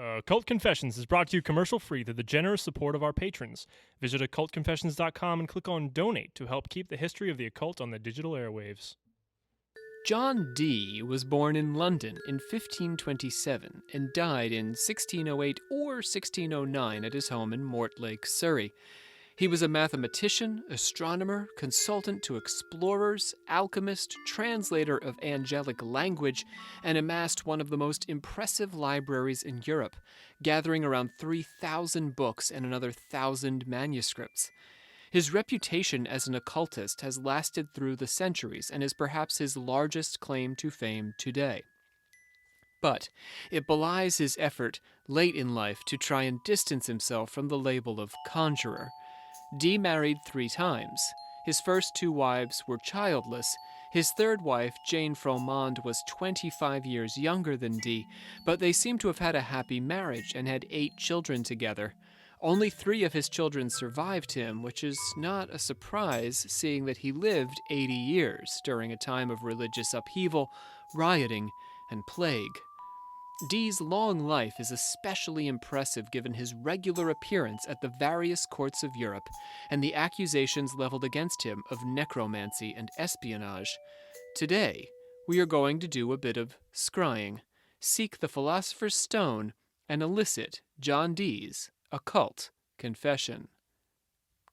Occult Confessions is brought to you commercial-free through the generous support of our patrons. Visit occultconfessions.com and click on Donate to help keep the history of the occult on the digital airwaves. John Dee was born in London in 1527 and died in 1608 or 1609 at his home in Mortlake, Surrey. He was a mathematician, astronomer, consultant to explorers, alchemist, translator of angelic language, and amassed one of the most impressive libraries in Europe, gathering around 3,000 books and another 1,000 manuscripts. His reputation as an occultist has lasted through the centuries and is perhaps his largest claim to fame today. But it belies his effort late in life to try and distance himself from the label of conjurer. Dee married 3 times. His first 2 wives were childless. His third wife, Jane Fromond, was 25 years younger than Dee, but they seem to have had a happy marriage and had 8 children together. Only 3 of his children survived him, which is not a surprise, seeing that he lived 80 years during a time of religious upheaval, rioting, and plague. Dee's long life is especially impressive given his regular appearance at the various courts of Europe and the accusations leveled against him of necromancy and espionage. Today, we are going to do a bit of scrying, seek the Philosopher's Stone, and elicit John Dee's Occult Confession.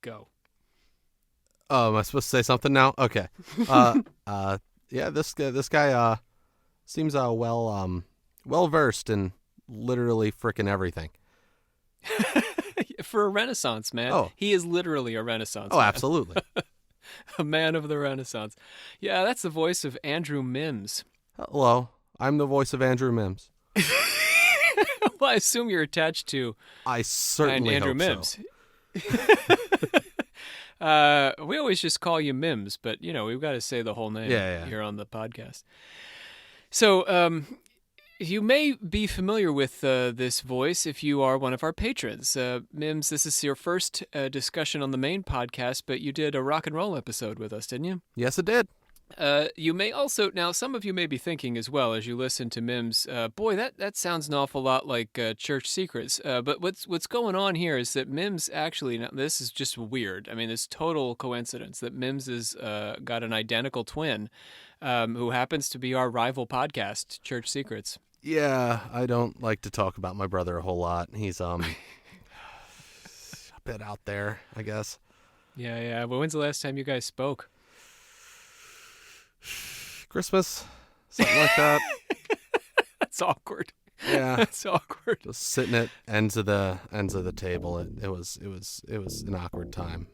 Go. Oh, am I supposed to say something now? Okay. Yeah, this guy seems well versed in literally frickin' everything. For a Renaissance man, Oh. He is literally a Renaissance Oh, man. absolutely. A man of the Renaissance. Yeah, that's the voice of Andrew Mims. Hello, I'm the voice of Andrew Mims. Well, I assume you're attached to I certainly Andrew hope Mims. So. We always just call you Mims, but, we've got to say the whole name here on the podcast. So, you may be familiar with this voice if you are one of our patrons. Mims, this is your first discussion on the main podcast, but you did a rock and roll episode with us, didn't you? Yes, it did. You may also, now some of you may be thinking as well as you listen to Mims, boy, that sounds an awful lot like Church Secrets. But what's going on here is that Mims actually, now this is just weird. I mean, it's total coincidence that Mims has got an identical twin who happens to be our rival podcast, Church Secrets. Yeah, I don't like to talk about my brother a whole lot. He's a bit out there, I guess. Yeah. Well, when's the last time you guys spoke? Christmas, something like that. That's awkward. Yeah, That's awkward. just sitting at ends of the table. It was an awkward time.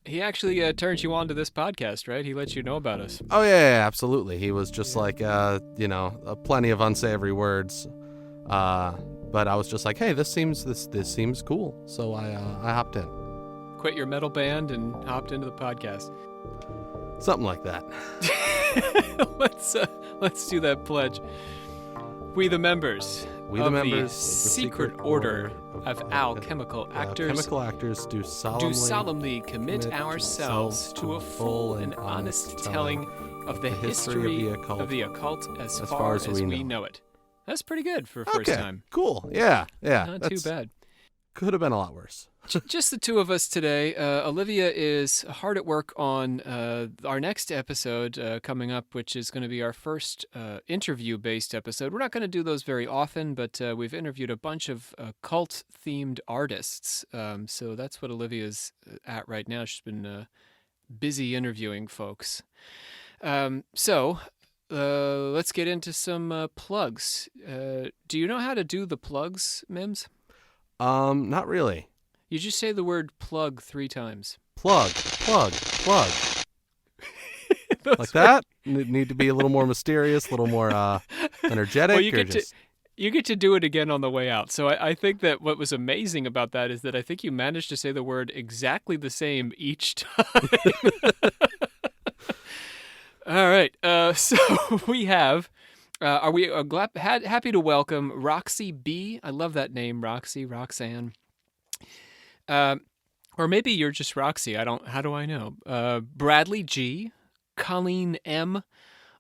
He actually turned you on to this podcast, right? He let you know about us. Oh yeah, absolutely. He was just like plenty of unsavory words, but I was just like, hey, this seems cool. So I hopped in. Quit your metal band and hopped into the podcast. Something like that. Let's do that pledge. We the members of the secret order of alchemical actors. Chemical actors do solemnly commit ourselves to a full and honest telling of the history of the occult as far as we know it. That's pretty good for a first time. Cool. Yeah. Not too bad. Could have been a lot worse. Just the two of us today. Olivia is hard at work on our next episode coming up, which is going to be our first interview-based episode. We're not going to do those very often, but we've interviewed a bunch of cult-themed artists. So that's what Olivia's at right now. She's been busy interviewing folks. So let's get into some plugs. Do you know how to do the plugs, Mims? Not really. You just say the word plug 3 times. Plug. Like that? Need to be a little more mysterious, a little more energetic? Well, you get to do it again on the way out. So I think that what was amazing about that is that I think you managed to say the word exactly the same each time. All right. So we have... are we happy to welcome Roxy B? I love that name, Roxanne. Or maybe you're just Roxy. How do I know? Bradley G, Colleen M,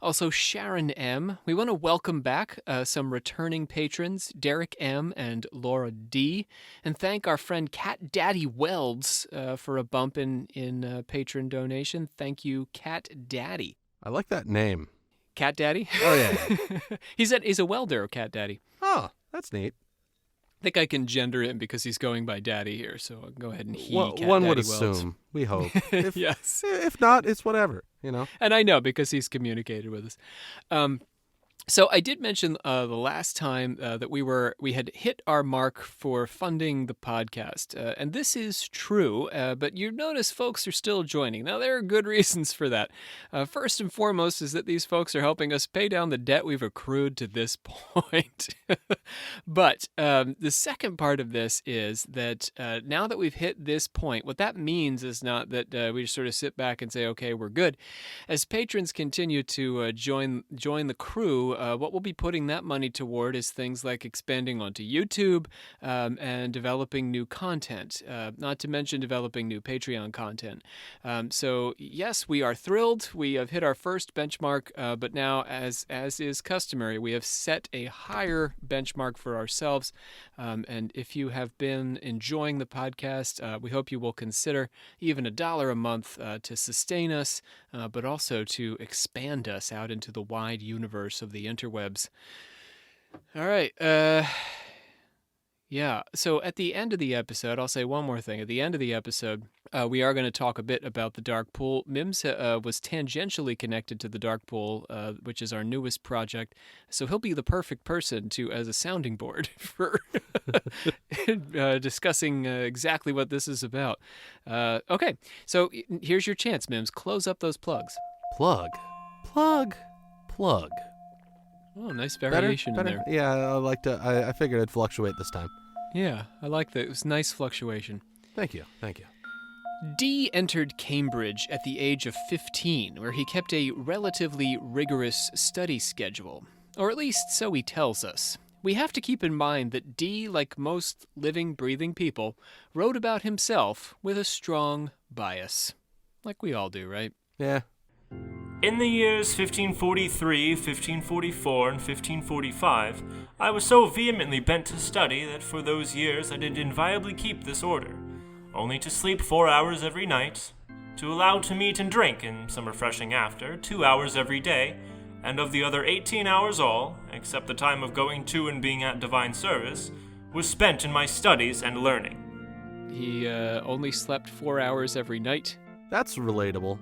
Also, Sharon M. We want to welcome back some returning patrons, Derek M. and Laura D. And thank our friend Cat Daddy Welds for a bump in patron donation. Thank you, Cat Daddy. I like that name. Cat Daddy? Oh, yeah. He's a welder, Cat Daddy. Oh, that's neat. I think I can gender him because he's going by Daddy here, so I'll go ahead and he. Well, Cat one Daddy would Welds. assume. We hope. If, Yes. If not, it's whatever, you know? And I know because he's communicated with us. So I did mention the last time that we had hit our mark for funding the podcast, and this is true. But you notice folks are still joining. Now there are good reasons for that. First and foremost is that these folks are helping us pay down the debt we've accrued to this point. But the second part of this is that now that we've hit this point, what that means is not that we just sort of sit back and say, "Okay, we're good." As patrons continue to join the crew. What we'll be putting that money toward is things like expanding onto YouTube and developing new content, not to mention developing new Patreon content. So yes, we are thrilled. We have hit our first benchmark, but now, as is customary, we have set a higher benchmark for ourselves. And if you have been enjoying the podcast, we hope you will consider even $1 a month to sustain us, but also to expand us out into the wide universe of the interwebs. All right. Yeah. So at the end of the episode, I'll say one more thing. At the end of the episode, we are going to talk a bit about the Dark Pool. Mims was tangentially connected to the Dark Pool, which is our newest project. So he'll be the perfect person as a sounding board for discussing exactly what this is about. Okay. So here's your chance, Mims. Close up those plugs. Plug. Oh, nice variation Better? in there. Yeah, I figured it'd fluctuate this time. Yeah, I like that. It was nice fluctuation. Thank you. Dee entered Cambridge at the age of 15, where he kept a relatively rigorous study schedule. Or at least so he tells us. We have to keep in mind that Dee, like most living, breathing people, wrote about himself with a strong bias. Like we all do, right? Yeah. In the years 1543, 1544, and 1545, I was so vehemently bent to study that for those years I did invariably keep this order, only to sleep 4 hours every night, to allow to meat and drink, and some refreshing after, 2 hours every day, and of the other 18 hours all, except the time of going to and being at divine service, was spent in my studies and learning. He only slept 4 hours every night. That's relatable.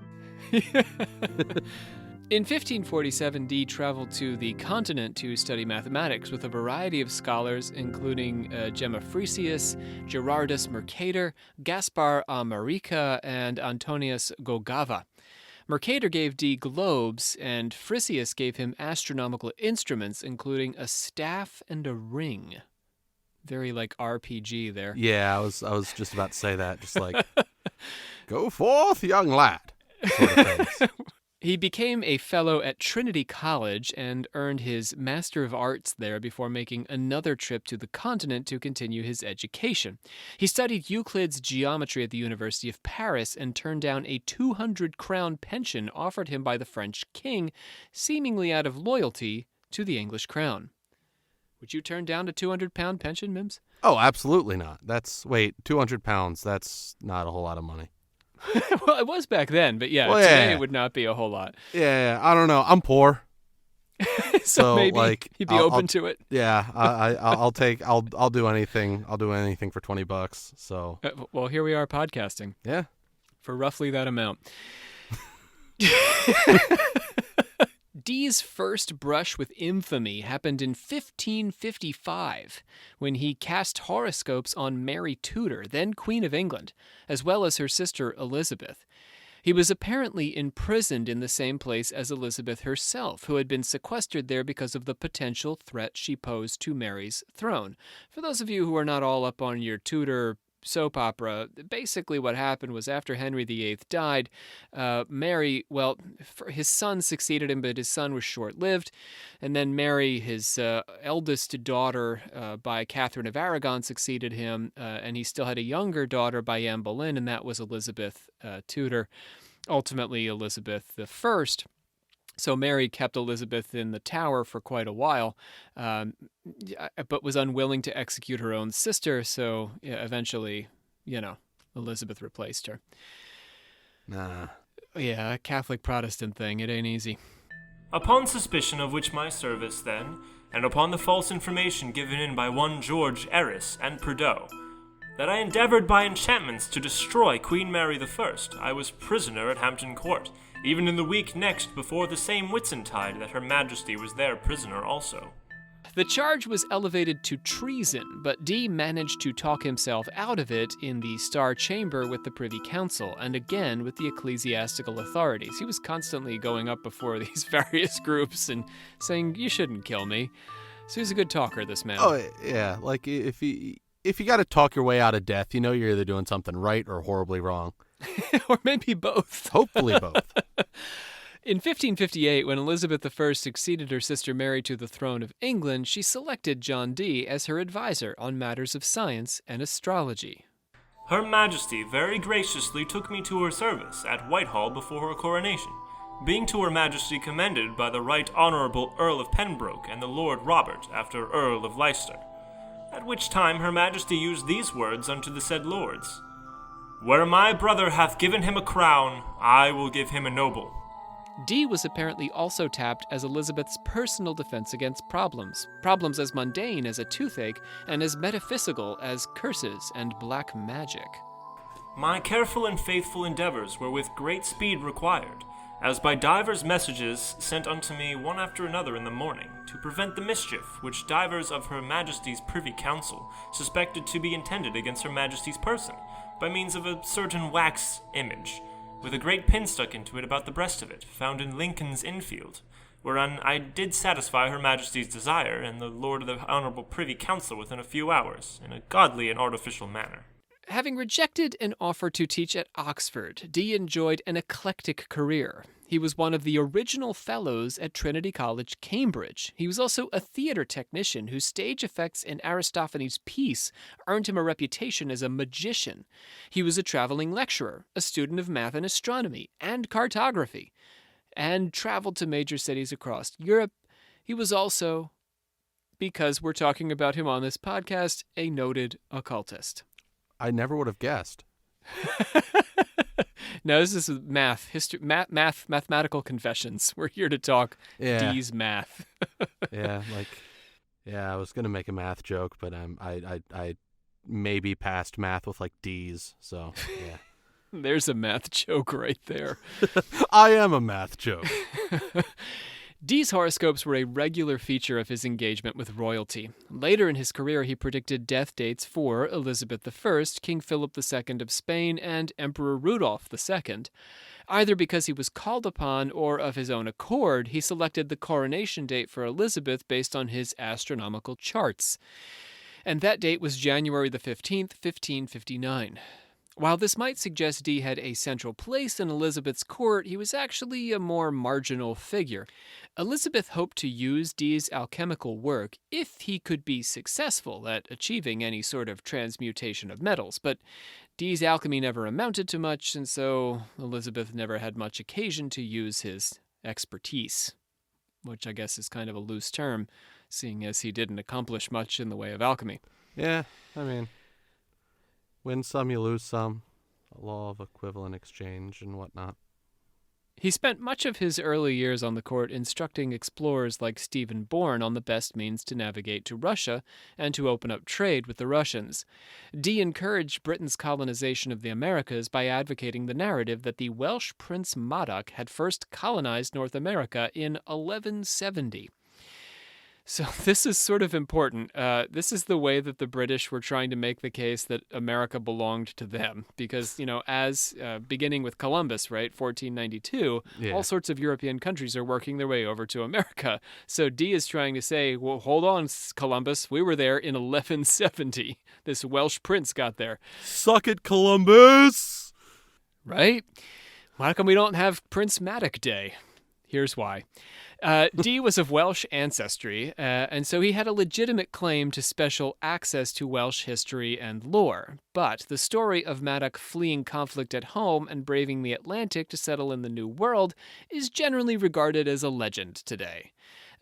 In 1547, Dee traveled to the continent to study mathematics with a variety of scholars, including Gemma Frisius, Gerardus Mercator, Gaspar Amarica, and Antonius Gogava. Mercator gave Dee globes, and Frisius gave him astronomical instruments, including a staff and a ring. Very like RPG there. Yeah, I was just about to say that. Just like, go forth, young lad. Sort of things. He became a fellow at Trinity College and earned his Master of Arts there before making another trip to the continent to continue his education. He studied Euclid's geometry at the University of Paris and turned down a 200-crown pension offered him by the French king, seemingly out of loyalty to the English crown. Would you turn down a 200-pound pension, Mims? Oh, absolutely not. 200 pounds, that's not a whole lot of money. Well, it was back then, but yeah, Well, today yeah. it would not be a whole lot. Yeah, I don't know. I'm poor. So maybe like, he'd be I'll open to it. Yeah, I'll do anything. I'll do anything for $20. So Well, here we are podcasting yeah, for roughly that amount. Dee's first brush with infamy happened in 1555, when he cast horoscopes on Mary Tudor, then Queen of England, as well as her sister Elizabeth. He was apparently imprisoned in the same place as Elizabeth herself, who had been sequestered there because of the potential threat she posed to Mary's throne. For those of you who are not all up on your Tudor soap opera, basically what happened was after Henry VIII died, Mary, his son succeeded him, but his son was short-lived, and then Mary, his eldest daughter by Catherine of Aragon, succeeded him, and he still had a younger daughter by Anne Boleyn, and that was Elizabeth Tudor, ultimately Elizabeth I. So Mary kept Elizabeth in the Tower for quite a while, but was unwilling to execute her own sister, so eventually, Elizabeth replaced her. Nah. Yeah, a Catholic Protestant thing. It ain't easy. Upon suspicion of which my service then, and upon the false information given in by one George Eris and Prideaux, that I endeavored by enchantments to destroy Queen Mary I was prisoner at Hampton Court, even in the week next before the same Whitsuntide that Her Majesty was there prisoner also. The charge was elevated to treason, but Dee managed to talk himself out of it in the Star Chamber with the Privy Council, and again with the ecclesiastical authorities. He was constantly going up before these various groups and saying, "You shouldn't kill me." So he's a good talker, this man. Oh, yeah. Like, if you got to talk your way out of death, you're either doing something right or horribly wrong. Or maybe both. Hopefully both. In 1558, when Elizabeth I succeeded her sister Mary to the throne of England, she selected John Dee as her advisor on matters of science and astrology. Her Majesty very graciously took me to her service at Whitehall before her coronation, being to Her Majesty commended by the Right Honourable Earl of Pembroke and the Lord Robert after Earl of Leicester, at which time Her Majesty used these words unto the said lords, "Where my brother hath given him a crown, I will give him a noble." Dee was apparently also tapped as Elizabeth's personal defense against problems as mundane as a toothache and as metaphysical as curses and black magic. My careful and faithful endeavours were with great speed required, as by divers messages sent unto me one after another in the morning, to prevent the mischief which divers of Her Majesty's Privy Council suspected to be intended against Her Majesty's person, by means of a certain wax image, with a great pin stuck into it about the breast of it, found in Lincoln's Innfield, whereon I did satisfy Her Majesty's desire and the Lord of the Honourable Privy Council within a few hours, in a godly and artificial manner. Having rejected an offer to teach at Oxford, Dee enjoyed an eclectic career. He was one of the original fellows at Trinity College, Cambridge. He was also a theater technician whose stage effects in Aristophanes' piece earned him a reputation as a magician. He was a traveling lecturer, a student of math and astronomy and cartography, and traveled to major cities across Europe. He was also, because we're talking about him on this podcast, a noted occultist. I never would have guessed. No, this is mathematical confessions. We're here to talk Dee's math. I was gonna make a math joke, but I maybe passed math with like D's. So yeah, there's a math joke right there. I am a math joke. Dee's horoscopes were a regular feature of his engagement with royalty. Later in his career, he predicted death dates for Elizabeth I, King Philip II of Spain, and Emperor Rudolph II. Either because he was called upon or of his own accord, he selected the coronation date for Elizabeth based on his astronomical charts. And that date was January the 15th, 1559. While this might suggest Dee had a central place in Elizabeth's court, he was actually a more marginal figure. Elizabeth hoped to use Dee's alchemical work if he could be successful at achieving any sort of transmutation of metals, but Dee's alchemy never amounted to much, and so Elizabeth never had much occasion to use his expertise, which I guess is kind of a loose term, seeing as he didn't accomplish much in the way of alchemy. Yeah, I mean, win some, you lose some. A law of equivalent exchange and whatnot. He spent much of his early years on the court instructing explorers like Stephen Bourne on the best means to navigate to Russia and to open up trade with the Russians. Dee encouraged Britain's colonization of the Americas by advocating the narrative that the Welsh Prince Madoc had first colonized North America in 1170. So this is sort of important. This is the way that the British were trying to make the case that America belonged to them. Because, as beginning with Columbus, right, 1492, all sorts of European countries are working their way over to America. So Dee is trying to say, well, hold on, Columbus, we were there in 1170. This Welsh prince got there. Suck it, Columbus! Right? Why come we don't have Prince Madoc Day? Here's why. Dee was of Welsh ancestry, and so he had a legitimate claim to special access to Welsh history and lore. But the story of Maddock fleeing conflict at home and braving the Atlantic to settle in the New World is generally regarded as a legend today.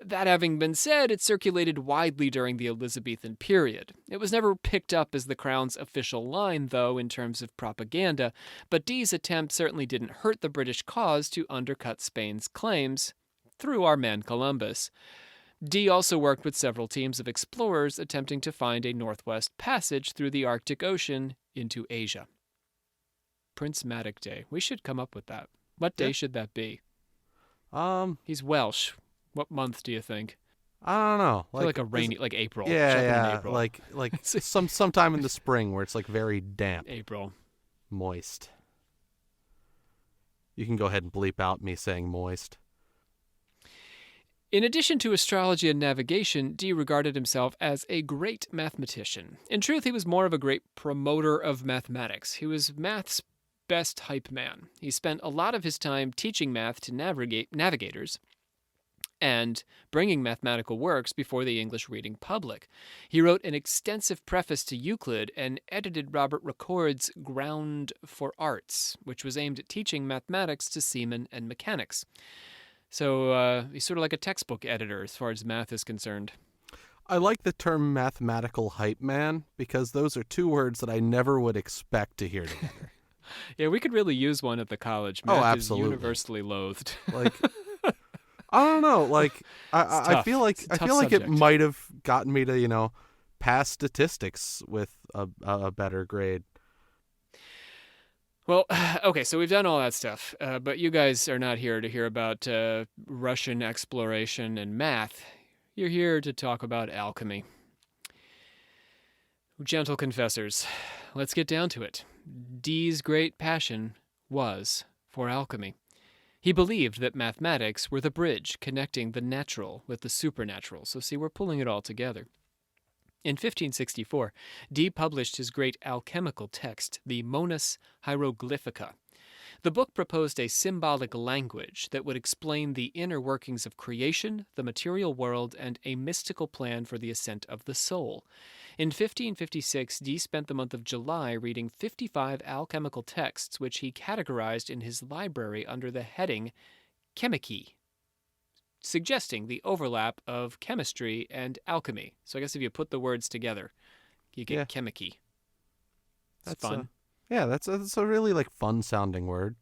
That having been said, it circulated widely during the Elizabethan period. It was never picked up as the Crown's official line, though, in terms of propaganda, but Dee's attempt certainly didn't hurt the British cause to undercut Spain's claims through our man Columbus. Dee also worked with several teams of explorers attempting to find a northwest passage through the Arctic Ocean into Asia. Prince Maddock Day. We should come up with that. What day should that be? He's Welsh. What month do you think? I don't know. I feel like a rainy, like April. Yeah, April. like sometime in the spring where it's like very damp. April. Moist. You can go ahead and bleep out me saying moist. In addition to astrology and navigation, Dee regarded himself as a great mathematician. In truth, he was more of a great promoter of mathematics. He was math's best hype man. He spent a lot of his time teaching math to navigators and bringing mathematical works before the English reading public. He wrote an extensive preface to Euclid and edited Robert Record's Ground for Arts, which was aimed at teaching mathematics to seamen and mechanics. So he's sort of like a textbook editor as far as math is concerned. I like the term mathematical hype man because those are two words that I never would expect to hear together. Yeah, we could really use one at the college. Math absolutely. is universally loathed. Like, I don't know. Like, I feel like it might have gotten me to pass statistics with a better grade. Well, okay, so we've done all that stuff, but you guys are not here to hear about Russian exploration and math. You're here to talk about alchemy. Gentle confessors, let's get down to it. Dee's great passion was for alchemy. He believed that mathematics were the bridge connecting the natural with the supernatural. So see, we're pulling it all together. In 1564, Dee published his great alchemical text, the Monas Hieroglyphica. The book proposed a symbolic language that would explain the inner workings of creation, the material world, and a mystical plan for the ascent of the soul. In 1556, Dee spent the month of July reading 55 alchemical texts, which he categorized in his library under the heading Chemici, suggesting the overlap of chemistry and alchemy. So I guess if you put the words together, you get Chemici. That's fun. That's a really fun sounding word.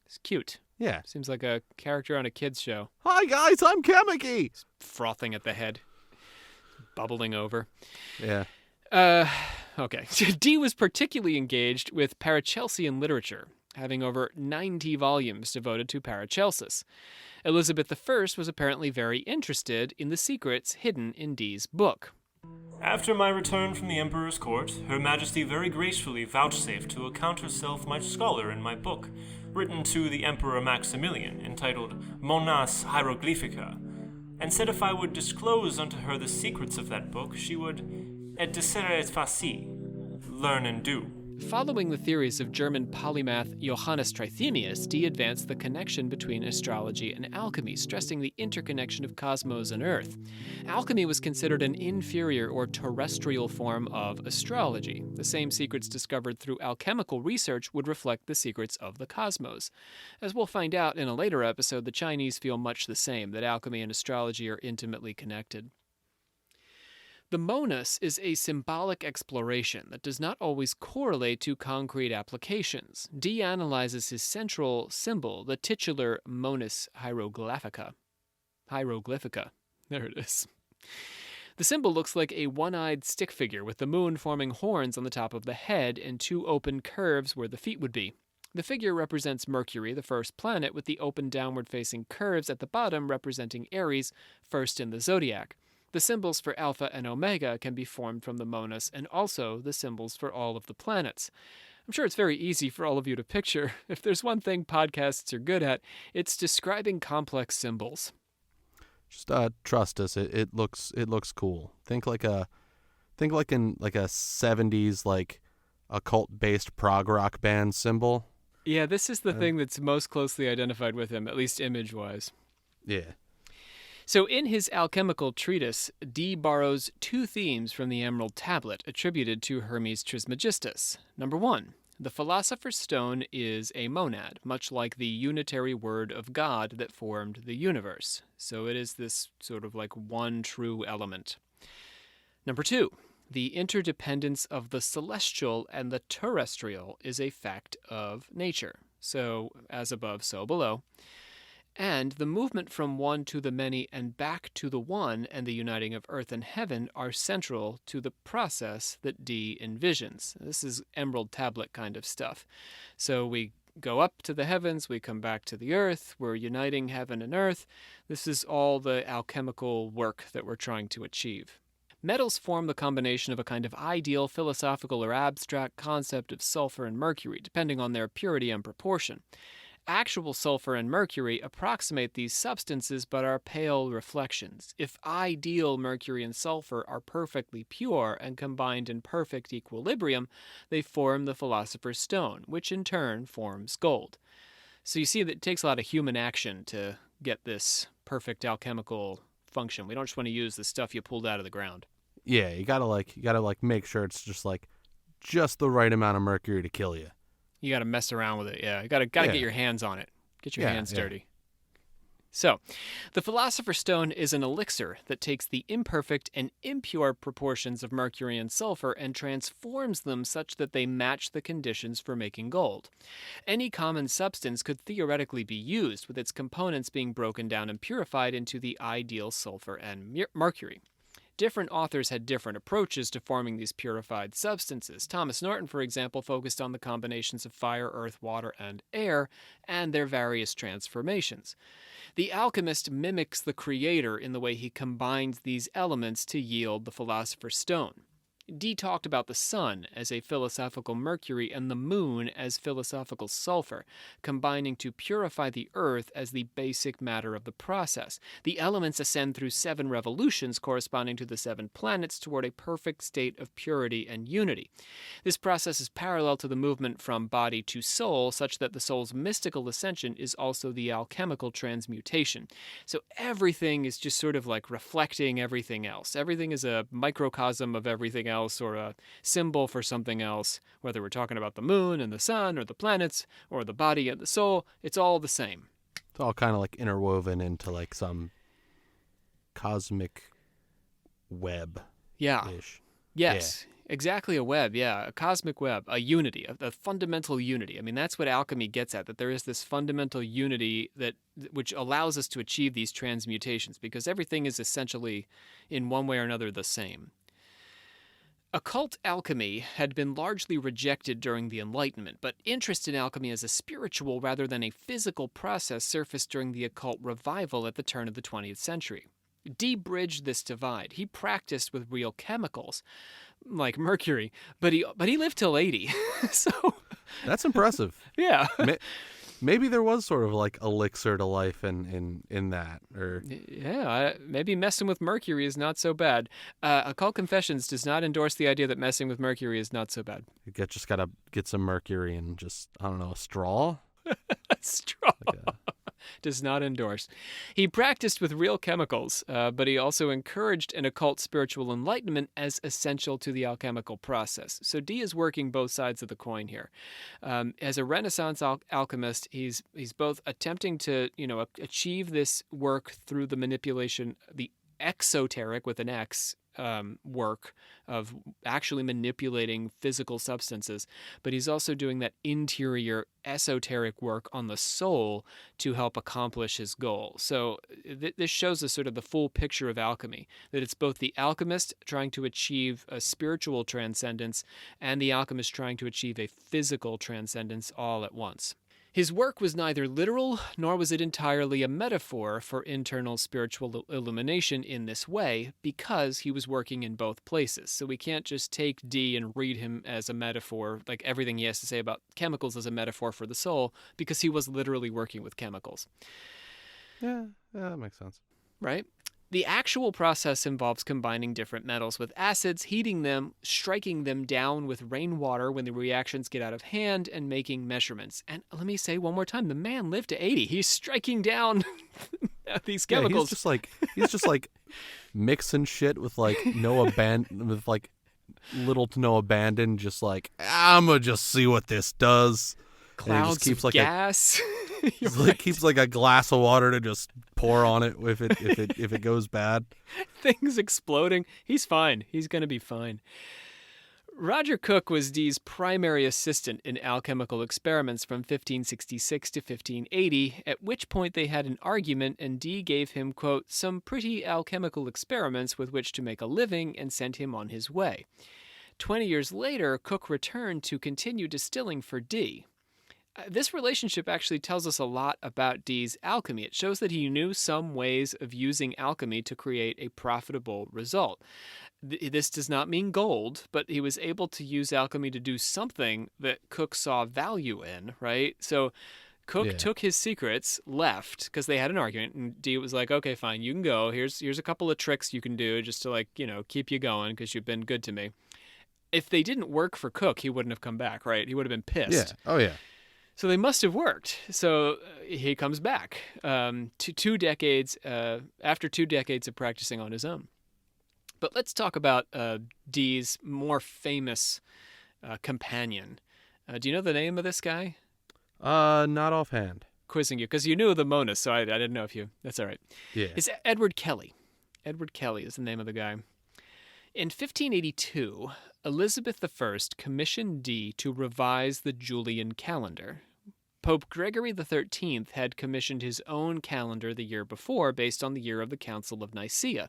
It's cute. Yeah. Seems like a character on a kid's show. Hi guys, I'm Chemici. Frothing at the head. Bubbling over. Yeah. Okay. Dee was particularly engaged with Paracelsian literature, having over 90 volumes devoted to Paracelsus. Elizabeth I was apparently very interested in the secrets hidden in Dee's book. After my return from the Emperor's court, Her Majesty very gracefully vouchsafed to account herself my scholar in my book, written to the Emperor Maximilian, entitled Monas Hieroglyphica, and said if I would disclose unto her the secrets of that book, she would et dicere et faci, learn and do. Following the theories of German polymath Johannes Trithemius, Dee advanced the connection between astrology and alchemy, stressing the interconnection of cosmos and Earth. Alchemy was considered an inferior or terrestrial form of astrology. The same secrets discovered through alchemical research would reflect the secrets of the cosmos. As we'll find out in a later episode, the Chinese feel much the same, that alchemy and astrology are intimately connected. The Monas is a symbolic exploration that does not always correlate to concrete applications. Dee analyzes his central symbol, the titular Monas Hieroglyphica. There it is. The symbol looks like a one-eyed stick figure with the moon forming horns on the top of the head and two open curves where the feet would be. The figure represents Mercury, the first planet, with the open downward-facing curves at the bottom representing Aries, first in the zodiac. The symbols for Alpha and Omega can be formed from the Monas, and also the symbols for all of the planets. I'm sure it's very easy for all of you to picture. If there's one thing podcasts are good at, it's describing complex symbols. Just trust us. It looks cool. Think in a 70s occult based prog rock band symbol. Yeah, this is the thing that's most closely identified with him, at least image wise. Yeah. So in his alchemical treatise, Dee borrows two themes from the Emerald Tablet attributed to Hermes Trismegistus. Number one, the Philosopher's Stone is a monad, much like the unitary word of God that formed the universe. So it is this sort of like one true element. Number two, the interdependence of the celestial and the terrestrial is a fact of nature. So as above, so below. And the movement from one to the many and back to the one and the uniting of earth and heaven are central to the process that Dee envisions. This is Emerald Tablet kind of stuff. So we go up to the heavens, we come back to the earth, we're uniting heaven and earth. This is all the alchemical work that we're trying to achieve. Metals form the combination of a kind of ideal philosophical or abstract concept of sulfur and mercury, depending on their purity and proportion. Actual sulfur and mercury approximate these substances but are pale reflections. If ideal mercury and sulfur are perfectly pure and combined in perfect equilibrium, they form the Philosopher's Stone, which in turn forms gold. So you see that it takes a lot of human action to get this perfect alchemical function. We don't just want to use the stuff you pulled out of the ground. Yeah, you gotta make sure it's just the right amount of mercury to kill you. You got to mess around with it. Yeah, you got to get your hands on it. Get your hands dirty. So, the Philosopher's Stone is an elixir that takes the imperfect and impure proportions of mercury and sulfur and transforms them such that they match the conditions for making gold. Any common substance could theoretically be used, with its components being broken down and purified into the ideal sulfur and mercury. Different authors had different approaches to forming these purified substances. Thomas Norton, for example, focused on the combinations of fire, earth, water, and air, and their various transformations. The alchemist mimics the creator in the way he combines these elements to yield the Philosopher's Stone. Dee talked about the sun as a philosophical mercury and the moon as philosophical sulfur, combining to purify the earth as the basic matter of the process. The elements ascend through 7 revolutions corresponding to the 7 planets toward a perfect state of purity and unity. This process is parallel to the movement from body to soul, such that the soul's mystical ascension is also the alchemical transmutation. So everything is just sort of like reflecting everything else. Everything is a microcosm of everything else, or a symbol for something else, whether we're talking about the moon and the sun or the planets or the body and the soul. It's all the same. It's all kind of like interwoven into like some cosmic web. Yeah. Yes. Yeah. Exactly, a web, yeah, a cosmic web, a unity, a fundamental unity. I mean, that's what alchemy gets at, that there is this fundamental unity which allows us to achieve these transmutations, because everything is essentially, in one way or another, the same. Occult alchemy had been largely rejected during the Enlightenment, but interest in alchemy as a spiritual rather than a physical process surfaced during the occult revival at the turn of the 20th century. Dee bridged this divide. He practiced with real chemicals, like mercury, but he lived till 80. So that's impressive. Yeah. Maybe there was sort of like elixir to life in that, or yeah, maybe messing with mercury is not so bad. Occult Confessions does not endorse the idea that messing with mercury is not so bad. You just gotta get some mercury and just, I don't know, a straw. A straw. Does not endorse. He practiced with real chemicals, but he also encouraged an occult spiritual enlightenment as essential to the alchemical process. So Dee is working both sides of the coin here. As a Renaissance alchemist, he's both attempting to achieve this work through the manipulation, the exoteric with an X, work of actually manipulating physical substances, but he's also doing that interior esoteric work on the soul to help accomplish his goal. So this shows us sort of the full picture of alchemy, that it's both the alchemist trying to achieve a spiritual transcendence and the alchemist trying to achieve a physical transcendence all at once. His work was neither literal, nor was it entirely a metaphor for internal spiritual illumination in this way, because he was working in both places. So we can't just take Dee and read him as a metaphor, like everything he has to say about chemicals as a metaphor for the soul, because he was literally working with chemicals. Yeah, that makes sense. Right? The actual process involves combining different metals with acids, heating them, striking them down with rainwater when the reactions get out of hand, and making measurements. And let me say one more time, the man lived to 80. He's striking down these Yeah, chemicals. he's just like mixing shit with like little to no abandon. Just like I'ma just see what this does. And he Clouds just keeps of like gas. You're like keeps like a glass of water to just pour on it if it goes bad. Things exploding. He's fine. He's going to be fine. Roger Cook was Dee's primary assistant in alchemical experiments from 1566 to 1580, at which point they had an argument and Dee gave him, quote, some pretty alchemical experiments with which to make a living and sent him on his way. 20 years later, Cook returned to continue distilling for Dee. This relationship actually tells us a lot about Dee's alchemy. It shows that he knew some ways of using alchemy to create a profitable result. This does not mean gold, but he was able to use alchemy to do something that Cook saw value in, right? So Cook took his secrets, left, because they had an argument, and Dee was like, okay, fine, you can go. Here's a couple of tricks you can do just to, like, keep you going because you've been good to me. If they didn't work for Cook, he wouldn't have come back, right? He would have been pissed. Yeah. Oh, yeah. So they must have worked. So he comes back after 2 decades of practicing on his own. But let's talk about Dee's more famous companion. Do you know the name of this guy? Not offhand. Quizzing you, because you knew the Monas, so I didn't know if you... That's all right. Yeah. It's Edward Kelly. Edward Kelly is the name of the guy. In 1582, Elizabeth I commissioned Dee to revise the Julian Calendar. Pope Gregory XIII had commissioned his own calendar the year before based on the year of the Council of Nicaea.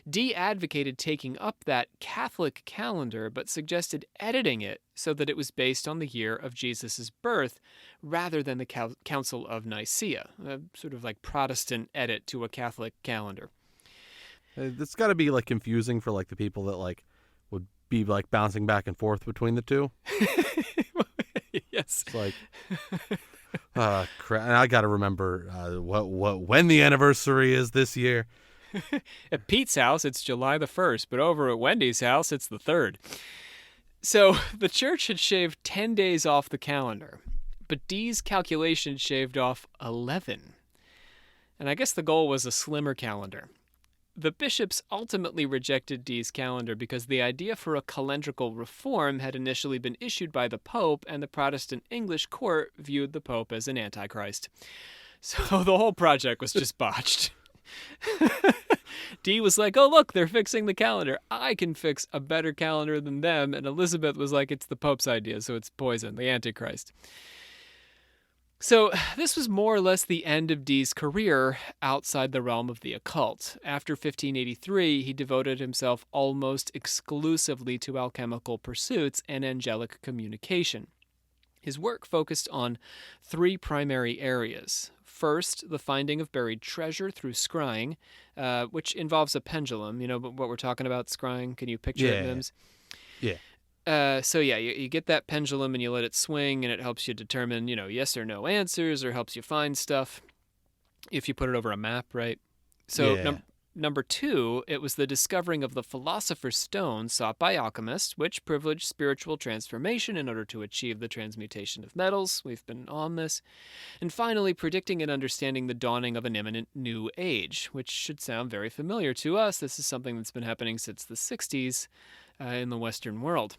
Dee advocated taking up that Catholic calendar but suggested editing it so that it was based on the year of Jesus' birth rather than the Council of Nicaea, a sort of like Protestant edit to a Catholic calendar. It's got to be like confusing for like the people that like would be like bouncing back and forth between the two. Yes. It's like, crap. I got to remember when the anniversary is this year. At Pete's house, it's July the 1st, but over at Wendy's house, it's the 3rd. So the church had shaved 10 days off the calendar, but Dee's calculation shaved off 11. And I guess the goal was a slimmer calendar. The bishops ultimately rejected Dee's calendar because the idea for a calendrical reform had initially been issued by the Pope, and the Protestant English court viewed the Pope as an antichrist. So the whole project was just botched. Dee was like, oh, look, they're fixing the calendar. I can fix a better calendar than them. And Elizabeth was like, it's the Pope's idea, so it's poison, the Antichrist. So this was more or less the end of Dee's career outside the realm of the occult. After 1583, he devoted himself almost exclusively to alchemical pursuits and angelic communication. His work focused on 3 primary areas. First, the finding of buried treasure through scrying, which involves a pendulum. You know what we're talking about, scrying? Can you picture it, Mims? Yeah. You get that pendulum and you let it swing, and it helps you determine, yes or no answers, or helps you find stuff if you put it over a map, right? So number 2, it was the discovering of the Philosopher's Stone sought by alchemists, which privileged spiritual transformation in order to achieve the transmutation of metals. We've been on this. And finally, predicting and understanding the dawning of an imminent new age, which should sound very familiar to us. This is something that's been happening since the 60s in the Western world.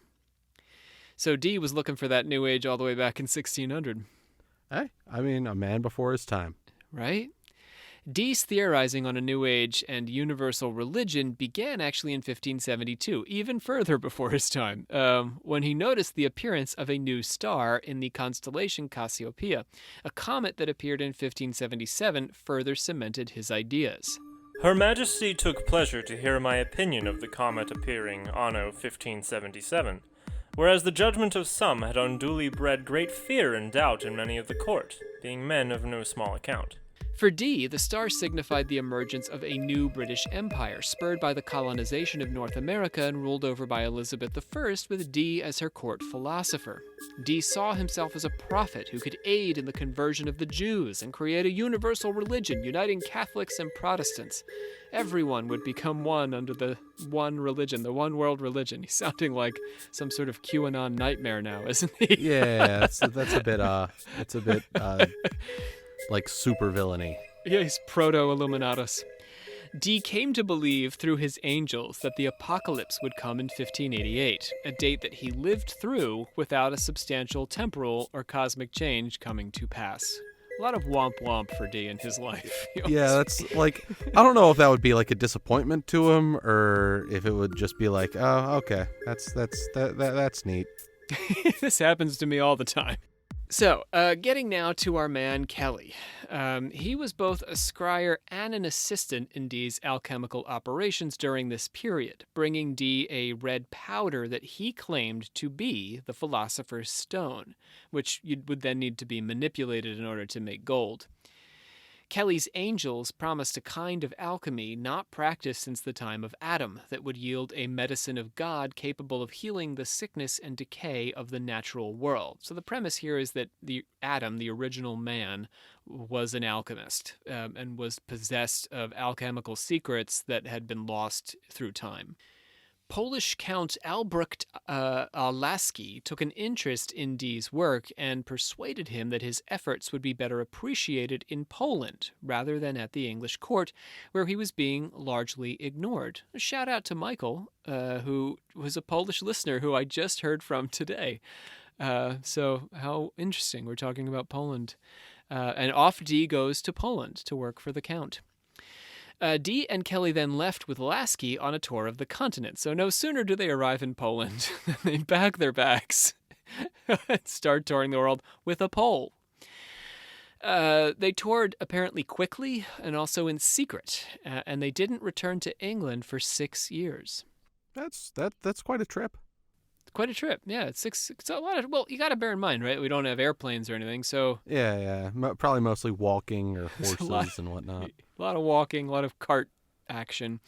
So Dee was looking for that new age all the way back in 1600. Hey, I mean, a man before his time. Right? Dee's theorizing on a new age and universal religion began actually in 1572, even further before his time, when he noticed the appearance of a new star in the constellation Cassiopeia. A comet that appeared in 1577 further cemented his ideas. Her Majesty took pleasure to hear my opinion of the comet appearing anno 1577, whereas the judgment of some had unduly bred great fear and doubt in many of the court, being men of no small account. For Dee, the star signified the emergence of a new British Empire, spurred by the colonization of North America and ruled over by Elizabeth I, with Dee as her court philosopher. Dee saw himself as a prophet who could aid in the conversion of the Jews and create a universal religion, uniting Catholics and Protestants. Everyone would become one under the one religion, the one world religion. He's sounding like some sort of QAnon nightmare now, isn't he? Yeah, that's a bit like super villainy. Yeah, he's proto-Illuminatus. Dee came to believe through his angels that the apocalypse would come in 1588, a date that he lived through without a substantial temporal or cosmic change coming to pass. A lot of womp womp for Dee in his life. Yeah, that's like, I don't know if that would be like a disappointment to him or if it would just be like, oh, okay, that's neat. This happens to me all the time. So, getting now to our man Kelly. He was both a scryer and an assistant in Dee's alchemical operations during this period, bringing Dee a red powder that he claimed to be the Philosopher's Stone, which would then need to be manipulated in order to make gold. Kelly's angels promised a kind of alchemy not practiced since the time of Adam that would yield a medicine of God capable of healing the sickness and decay of the natural world. So the premise here is that Adam, the original man, was an alchemist and was possessed of alchemical secrets that had been lost through time. Polish Count Albrecht Laski took an interest in Dee's work and persuaded him that his efforts would be better appreciated in Poland rather than at the English court, where he was being largely ignored. A shout out to Michael, who was a Polish listener who I just heard from today. So how interesting, we're talking about Poland. And off Dee goes to Poland to work for the Count. Dee and Kelly then left with Lasky on a tour of the continent. So no sooner do they arrive in Poland than they pack their bags and start touring the world with a Pole. They toured apparently quickly and also in secret, and they didn't return to England for 6 years. That's quite a trip. Quite a trip, yeah. It's a lot of. Well, you got to bear in mind, right? We don't have airplanes or anything, so yeah. Probably mostly walking or horses and whatnot. A lot of walking, a lot of cart action.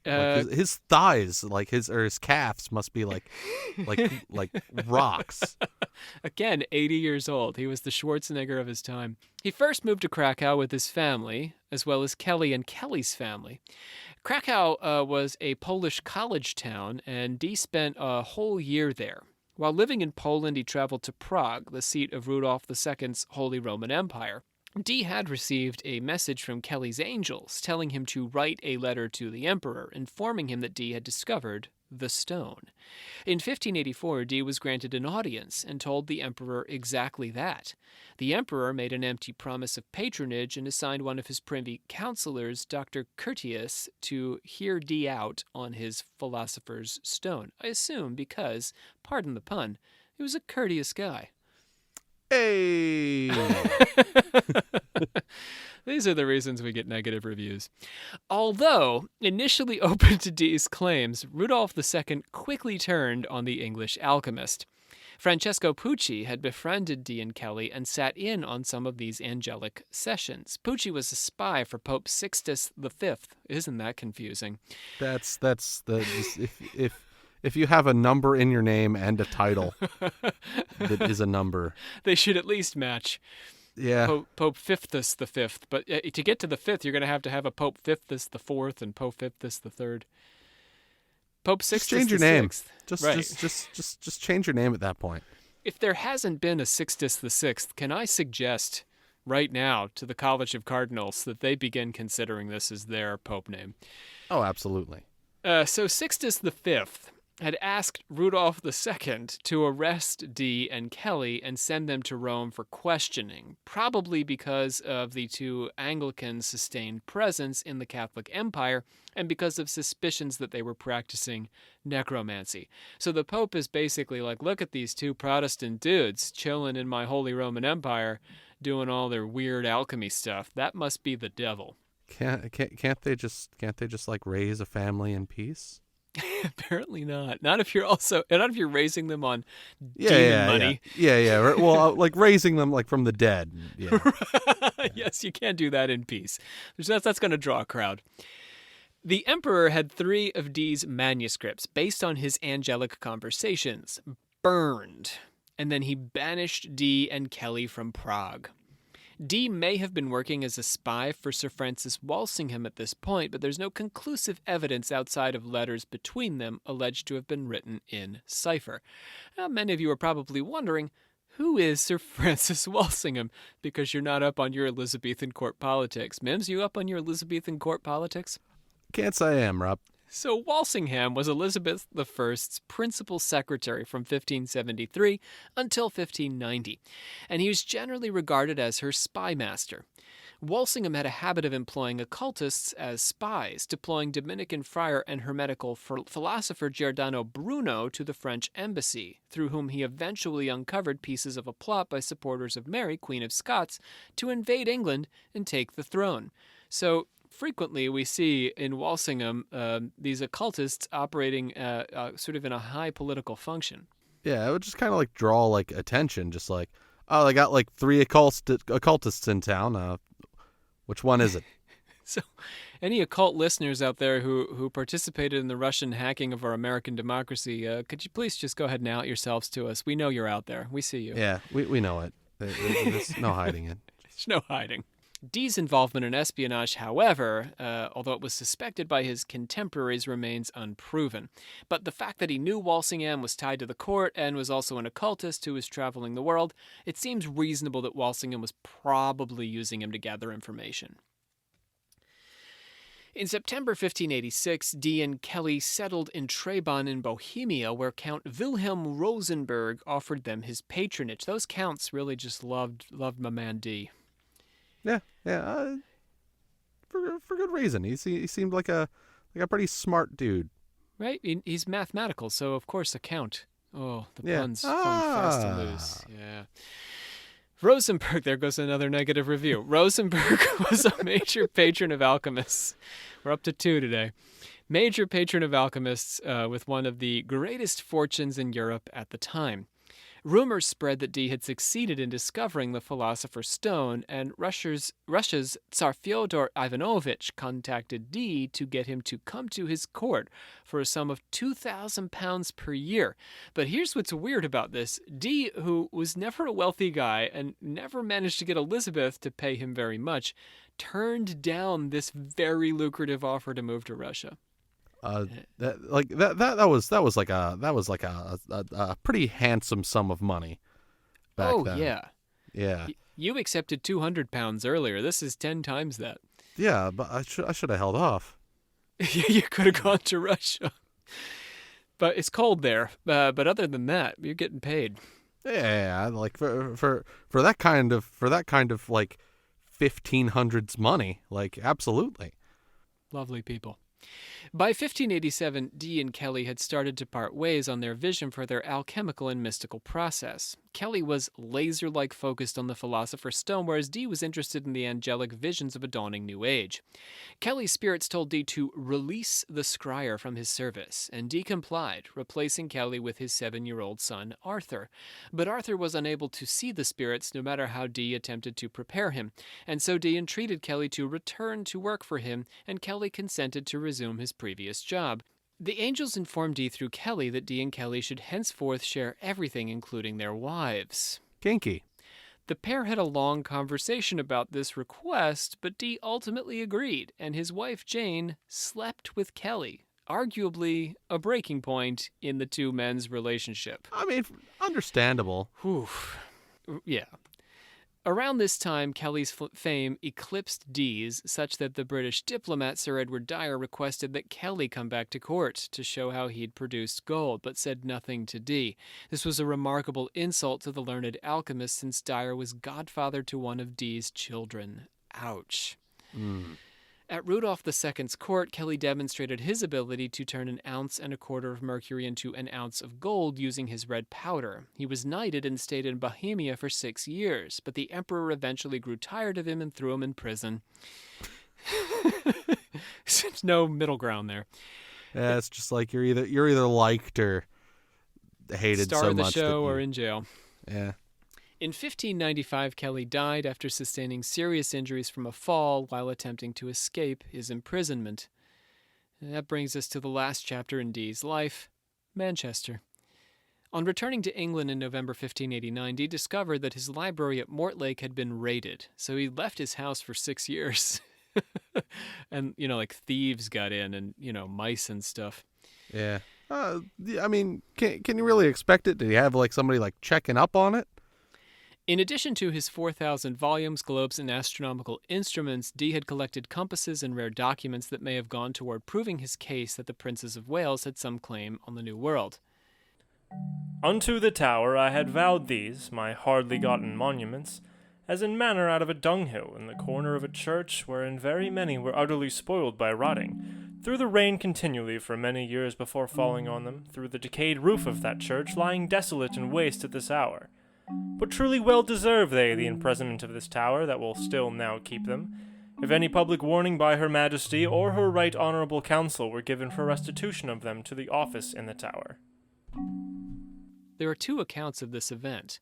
Like his thighs, like his calves, must be like rocks. Again, 80 years old. He was the Schwarzenegger of his time. He first moved to Krakow with his family, as well as Kelly and Kelly's family. Krakow was a Polish college town, and Dee spent a whole year there. While living in Poland, he traveled to Prague, the seat of Rudolf II's Holy Roman Empire. Dee had received a message from Kelly's angels telling him to write a letter to the emperor, informing him that Dee had discovered the stone. In 1584, Dee was granted an audience and told the emperor exactly that. The emperor made an empty promise of patronage and assigned one of his privy counselors, Dr. Curtius, to hear Dee out on his philosopher's stone. I assume because, pardon the pun, he was a courteous guy. Hey! These are the reasons we get negative reviews. Although initially open to Dee's claims, Rudolf II quickly turned on the English alchemist. Francesco Pucci had befriended Dee and Kelly and sat in on some of these angelic sessions. Pucci was a spy for Pope Sixtus V. Isn't that confusing? That's if you have a number in your name and a title that is a number, they should at least match. Yeah. Pope Fifthus V. But to get to the fifth, you're going to have a Pope Fifthus IV and Pope Fifthus III. Pope Sixtus just change your name. Right. Just change your name at that point. If there hasn't been a Sixtus VI, can I suggest right now to the College of Cardinals that they begin considering this as their pope name? Oh, absolutely. So Sixtus V had asked Rudolf II to arrest Dee and Kelly and send them to Rome for questioning, probably because of the two Anglicans' sustained presence in the Catholic Empire and because of suspicions that they were practicing necromancy. So the Pope is basically like, look at these two Protestant dudes chilling in my Holy Roman Empire doing all their weird alchemy stuff. That must be the devil. Can't they just like raise a family in peace? Apparently not. Not if you're raising them on demon money. Yeah. Well, like raising them like from the dead. Yeah. Yes, you can't do that in peace. That's going to draw a crowd. The emperor had 3 of Dee's manuscripts based on his angelic conversations burned, and then he banished Dee and Kelly from Prague. Dee may have been working as a spy for Sir Francis Walsingham at this point, but there's no conclusive evidence outside of letters between them alleged to have been written in cipher. Now, many of you are probably wondering, Who is Sir Francis Walsingham? Because you're not up on your Elizabethan court politics. Mims, you up on your Elizabethan court politics? Can't say I am, Rob. So Walsingham was Elizabeth I's principal secretary from 1573 until 1590, and he was generally regarded as her spy master. Walsingham had a habit of employing occultists as spies, deploying Dominican friar and hermetical philosopher Giordano Bruno to the French embassy, through whom he eventually uncovered pieces of a plot by supporters of Mary, Queen of Scots, to invade England and take the throne. So frequently we see in Walsingham these occultists operating sort of in a high political function. Yeah, it would just kind of like draw like attention, just like, oh, they got like 3 occultists in town. Which one is it? So, any occult listeners out there who participated in the Russian hacking of our American democracy, could you please just go ahead and out yourselves to us? We know you're out there. We see you. Yeah, we know it. There's no hiding it. There's no hiding. Dee's involvement in espionage, however, although it was suspected by his contemporaries, remains unproven. But the fact that he knew Walsingham was tied to the court and was also an occultist who was traveling the world, it seems reasonable that Walsingham was probably using him to gather information. In September 1586, Dee and Kelly settled in Trebon in Bohemia, where Count Wilhelm Rosenberg offered them his patronage. Those counts really just loved my man Dee. Yeah. For good reason. He seemed like a pretty smart dude. Right? He's mathematical, so of course a count. Oh, the puns flying fast and loose. Yeah. Rosenberg, there goes another negative review. Rosenberg was a major patron of alchemists. We're up to 2 today. Major patron of alchemists with one of the greatest fortunes in Europe at the time. Rumors spread that Dee had succeeded in discovering the Philosopher's Stone, and Russia's Tsar Fyodor Ivanovich contacted Dee to get him to come to his court for a sum of £2,000 per year. But here's what's weird about this. Dee, who was never a wealthy guy and never managed to get Elizabeth to pay him very much, turned down this very lucrative offer to move to Russia. That was like a pretty handsome sum of money back then. Oh yeah. Yeah. You accepted £200 earlier. This is 10 times that. Yeah, but I should have held off. You could have gone to Russia. But it's cold there. But other than that, you're getting paid. Yeah, like for that kind of like 1500s money, like absolutely. Lovely people. By 1587, Dee and Kelly had started to part ways on their vision for their alchemical and mystical process. Kelly was laser-like focused on the Philosopher's Stone, whereas Dee was interested in the angelic visions of a dawning new age. Kelly's spirits told Dee to release the scryer from his service, and Dee complied, replacing Kelly with his 7-year-old son, Arthur. But Arthur was unable to see the spirits no matter how Dee attempted to prepare him, and so Dee entreated Kelly to return to work for him, and Kelly consented to resume his previous job. The angels informed Dee through Kelly that Dee and Kelly should henceforth share everything, including their wives. Kinky. The pair had a long conversation about this request, but Dee ultimately agreed, and his wife Jane slept with Kelly, arguably a breaking point in the two men's relationship. I mean, understandable. Whew. Yeah. Around this time, Kelly's fame eclipsed Dee's, such that the British diplomat Sir Edward Dyer requested that Kelly come back to court to show how he'd produced gold, but said nothing to Dee. This was a remarkable insult to the learned alchemist, since Dyer was godfather to one of Dee's children. Ouch. At Rudolph II's court, Kelly demonstrated his ability to turn 1 ounce and 1/4 of mercury into 1 ounce of gold using his red powder. He was knighted and stayed in Bohemia for 6 years, but the emperor eventually grew tired of him and threw him in prison. There's no middle ground there. Yeah, it's just like you're either liked or hated Star so of the much. show or in jail. Yeah. In 1595, Kelly died after sustaining serious injuries from a fall while attempting to escape his imprisonment. And that brings us to the last chapter in Dee's life, Manchester. On returning to England in November 1589, Dee discovered that his library at Mortlake had been raided, so he left his house for 6 years. And, like thieves got in and, mice and stuff. Yeah. I mean, can you really expect it? Did he have like somebody like checking up on it? In addition to his 4,000 volumes, globes, and astronomical instruments, Dee had collected compasses and rare documents that may have gone toward proving his case that the Princes of Wales had some claim on the New World. Unto the tower I had vowed these, my hardly gotten monuments, as in manner out of a dunghill in the corner of a church, wherein very many were utterly spoiled by rotting, through the rain continually for many years before falling on them, through the decayed roof of that church, lying desolate and waste at this hour. But truly well deserve they the imprisonment of this tower that will still now keep them, if any public warning by her majesty or her right honourable council were given for restitution of them to the office in the tower. There are two accounts of this event.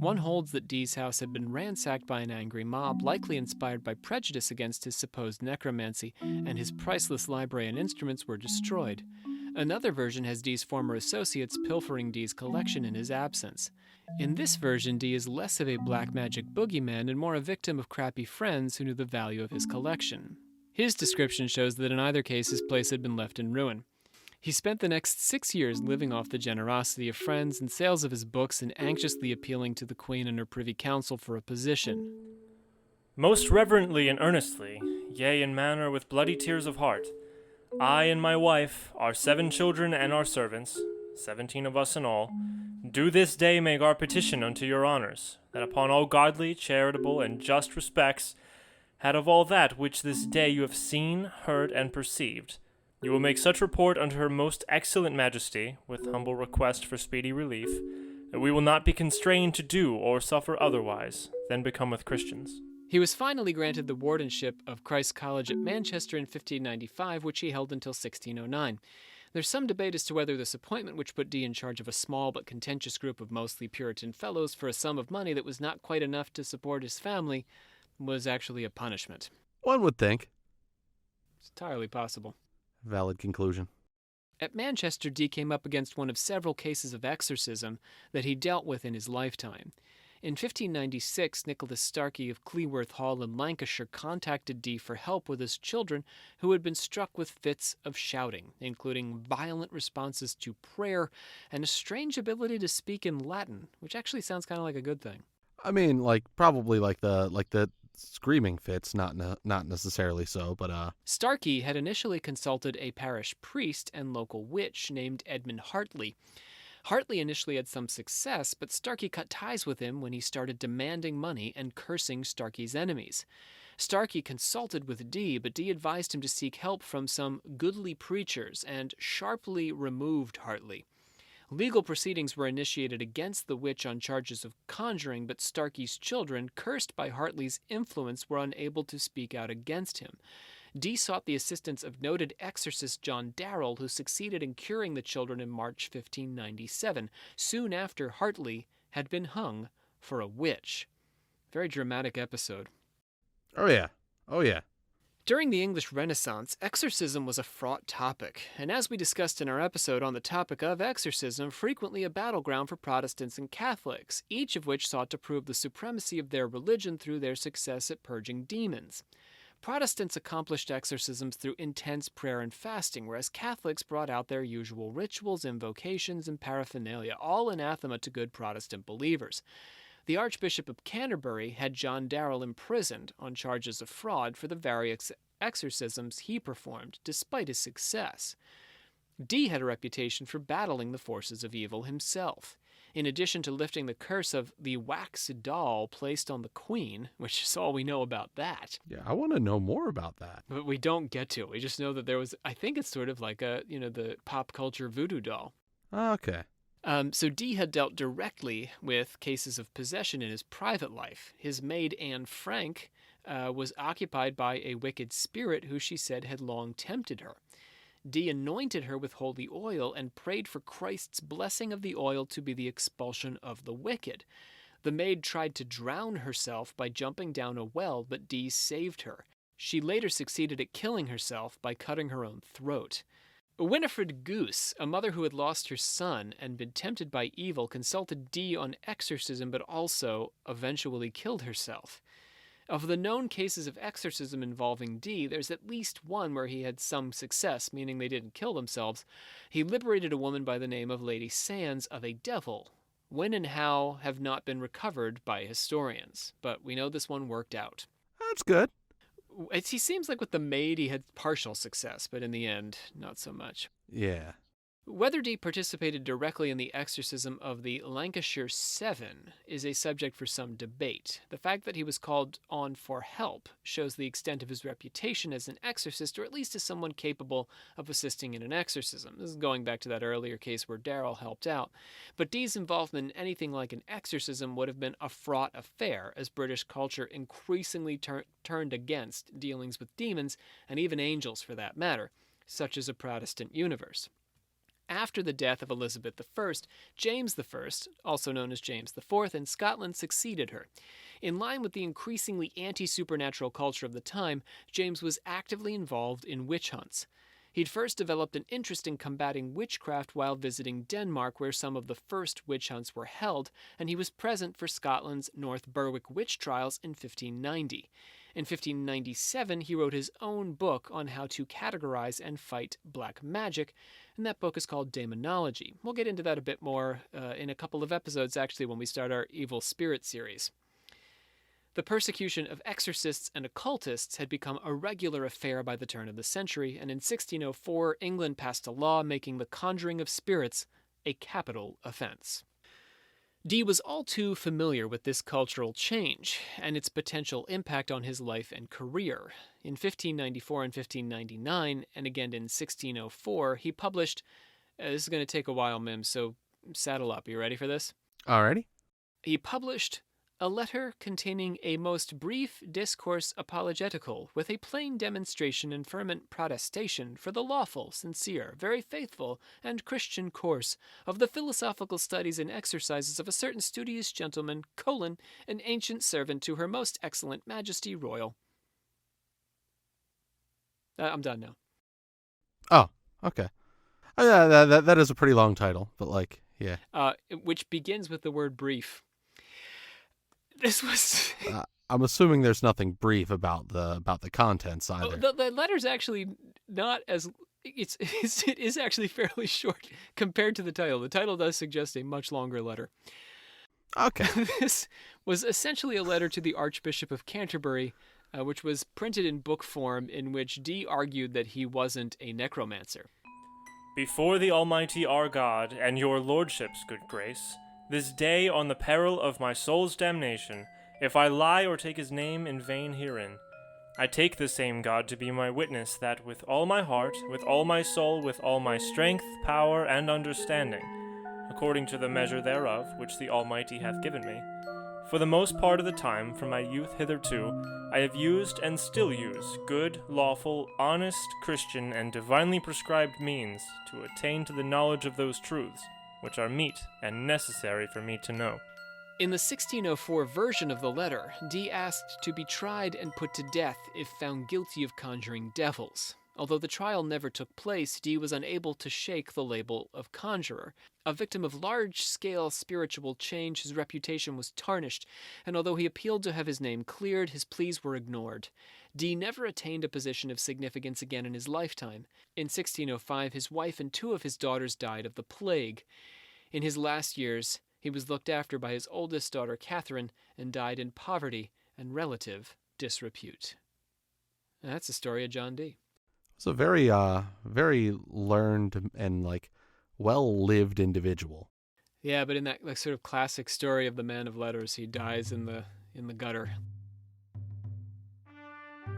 One holds that Dee's house had been ransacked by an angry mob, likely inspired by prejudice against his supposed necromancy, and his priceless library and instruments were destroyed. Another version has Dee's former associates pilfering Dee's collection in his absence. In this version, Dee is less of a black magic boogeyman and more a victim of crappy friends who knew the value of his collection. His description shows that in either case his place had been left in ruin. He spent the next 6 years living off the generosity of friends and sales of his books and anxiously appealing to the Queen and her Privy Council for a position. Most reverently and earnestly, yea, in manner with bloody tears of heart, I and my wife, our 7 children and our servants, 17 of us in all, do this day make our petition unto your honours, that upon all godly, charitable, and just respects, had of all that which this day you have seen, heard, and perceived, you will make such report unto her most excellent majesty, with humble request for speedy relief, that we will not be constrained to do or suffer otherwise than becometh Christians. He was finally granted the wardenship of Christ's College at Manchester in 1595, which he held until 1609. There's some debate as to whether this appointment, which put Dee in charge of a small but contentious group of mostly Puritan fellows for a sum of money that was not quite enough to support his family, was actually a punishment. One would think. It's entirely possible. Valid conclusion. At Manchester, Dee came up against one of several cases of exorcism that he dealt with in his lifetime. In 1596, Nicholas Starkey of Cleworth Hall in Lancashire contacted Dee for help with his children who had been struck with fits of shouting, including violent responses to prayer and a strange ability to speak in Latin, which actually sounds kind of like a good thing. I mean, probably like the screaming fits, not necessarily so, but Starkey had initially consulted a parish priest and local witch named Edmund Hartley. Hartley initially had some success, but Starkey cut ties with him when he started demanding money and cursing Starkey's enemies. Starkey consulted with Dee, but Dee advised him to seek help from some goodly preachers and sharply removed Hartley. Legal proceedings were initiated against the witch on charges of conjuring, but Starkey's children, cursed by Hartley's influence, were unable to speak out against him. Dee sought the assistance of noted exorcist John Darrell, who succeeded in curing the children in March 1597, soon after Hartley had been hung for a witch. Very dramatic episode. Oh yeah. During the English Renaissance, exorcism was a fraught topic, and as we discussed in our episode on the topic of exorcism, frequently a battleground for Protestants and Catholics, each of which sought to prove the supremacy of their religion through their success at purging demons. Protestants accomplished exorcisms through intense prayer and fasting, whereas Catholics brought out their usual rituals, invocations, and paraphernalia, all anathema to good Protestant believers. The Archbishop of Canterbury had John Darrell imprisoned on charges of fraud for the various exorcisms he performed, despite his success. Dee had a reputation for battling the forces of evil himself. In addition to lifting the curse of the wax doll placed on the Queen, which is all we know about that. Yeah, I want to know more about that. But we don't get to. We just know that there was, I think it's sort of like the pop culture voodoo doll. Okay. So Dee had dealt directly with cases of possession in his private life. His maid, Anne Frank, was occupied by a wicked spirit who she said had long tempted her. Dee anointed her with holy oil and prayed for Christ's blessing of the oil to be the expulsion of the wicked. The maid tried to drown herself by jumping down a well, but Dee saved her. She later succeeded at killing herself by cutting her own throat. Winifred Goose, a mother who had lost her son and been tempted by evil, consulted Dee on exorcism but also eventually killed herself. Of the known cases of exorcism involving Dee, there's at least one where he had some success, meaning they didn't kill themselves. He liberated a woman by the name of Lady Sands of a devil, When and how have not been recovered by historians, but we know this one worked out. That's good. He seems like with the maid he had partial success, but in the end, not so much. Yeah. Whether Dee participated directly in the exorcism of the Lancashire Seven is a subject for some debate. The fact that he was called on for help shows the extent of his reputation as an exorcist, or at least as someone capable of assisting in an exorcism. This is going back to that earlier case where Darrell helped out. But Dee's involvement in anything like an exorcism would have been a fraught affair, as British culture increasingly turned against dealings with demons, and even angels for that matter, such as a Protestant universe. After the death of Elizabeth I, James I, also known as James IV, in Scotland succeeded her. In line with the increasingly anti-supernatural culture of the time, James was actively involved in witch hunts. He'd first developed an interest in combating witchcraft while visiting Denmark, where some of the first witch hunts were held, and he was present for Scotland's North Berwick witch trials in 1590. In 1597, he wrote his own book on how to categorize and fight black magic, and that book is called Demonology. We'll get into that a bit more in a couple of episodes, actually, when we start our Evil Spirit series. The persecution of exorcists and occultists had become a regular affair by the turn of the century, and in 1604, England passed a law making the conjuring of spirits a capital offense. Dee was all too familiar with this cultural change and its potential impact on his life and career. In 1594 and 1599, and again in 1604, he published, this is going to take a while, Mim, so saddle up. You ready for this? Alrighty. He published a letter containing a most brief discourse apologetical, with a plain demonstration and fervent protestation for the lawful, sincere, very faithful, and Christian course of the philosophical studies and exercises of a certain studious gentleman, an ancient servant to her most excellent majesty royal. I'm done now. Oh, okay. Yeah, that is a pretty long title, but yeah. Which begins with the word brief. This was. I'm assuming there's nothing brief about the contents either. The letter's actually not as. It is actually fairly short compared to the title. The title does suggest a much longer letter. Okay. This was essentially a letter to the Archbishop of Canterbury, which was printed in book form, in which Dee argued that he wasn't a necromancer. Before the Almighty our God and your lordship's good grace, this day on the peril of my soul's damnation, if I lie or take his name in vain herein, I take the same God to be my witness that with all my heart, with all my soul, with all my strength, power, and understanding, according to the measure thereof which the Almighty hath given me, for the most part of the time from my youth hitherto, I have used and still use good, lawful, honest, Christian, and divinely prescribed means to attain to the knowledge of those truths, which are meet and necessary for me to know. In the 1604 version of the letter, Dee asked to be tried and put to death if found guilty of conjuring devils. Although the trial never took place, Dee was unable to shake the label of conjurer. A victim of large-scale spiritual change, his reputation was tarnished, and although he appealed to have his name cleared, his pleas were ignored. Dee never attained a position of significance again in his lifetime. In 1605, his wife and two of his daughters died of the plague. In his last years, he was looked after by his oldest daughter, Catherine, and died in poverty and relative disrepute. And that's the story of John Dee. It's a very, very learned and well-lived individual. Yeah, but in that sort of classic story of the man of letters, he dies in the gutter.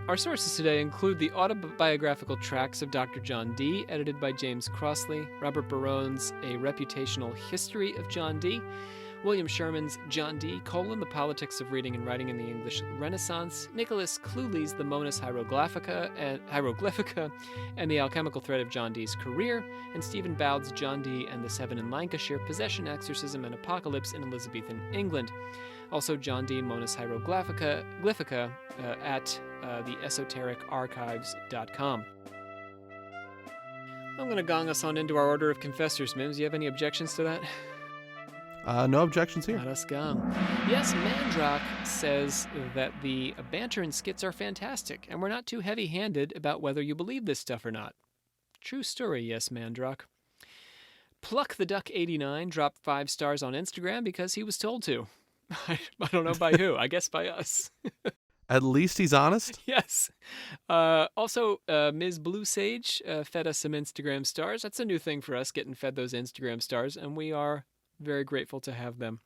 Our sources today include the autobiographical tracts of Dr. John Dee, edited by James Crossley, Robert Barone's A Reputational History of John Dee, William Sherman's John Dee, The Politics of Reading and Writing in the English Renaissance, Nicholas Cluley's The Monas Hieroglyphica and the Alchemical Thread of John Dee's Career, and Stephen Bowd's John Dee and the Seven in Lancashire, Possession, Exorcism, and Apocalypse in Elizabethan England. Also John Dee and Monas Hieroglyphica at the esotericarchives.com. I'm going to gong us on into our order of confessors, Mims. Do you have any objections to that? No objections here. Let us go. Yes, Mandrock says that the banter and skits are fantastic, and we're not too heavy-handed about whether you believe this stuff or not. True story, yes, Mandrock. Pluck the Duck 89 dropped 5 stars on Instagram because he was told to. I don't know by who. I guess by us. At least he's honest. Yes. Also, Ms. Blue Sage fed us some Instagram stars. That's a new thing for us, getting fed those Instagram stars, and we are very grateful to have them.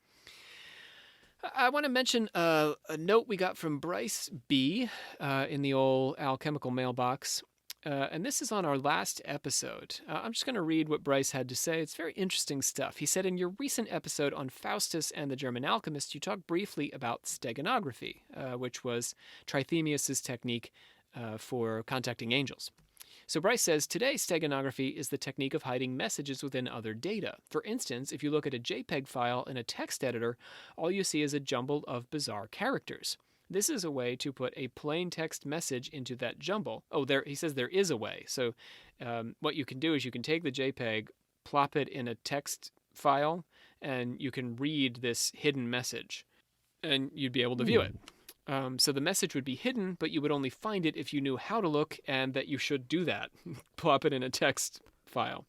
I want to mention a note we got from Bryce B. In the old alchemical mailbox. And this is on our last episode. I'm just going to read what Bryce had to say. It's very interesting stuff. He said, in your recent episode on Faustus and the German alchemist, you talked briefly about steganography, which was Trithemius's technique for contacting angels. So Bryce says, today steganography is the technique of hiding messages within other data. For instance, if you look at a JPEG file in a text editor, all you see is a jumble of bizarre characters. This is a way to put a plain text message into that jumble. Oh, he says there is a way. So what you can do is you can take the JPEG, plop it in a text file, and you can read this hidden message, and you'd be able to view it. So the message would be hidden, but you would only find it if you knew how to look and that you should do that. Plop it in a text file.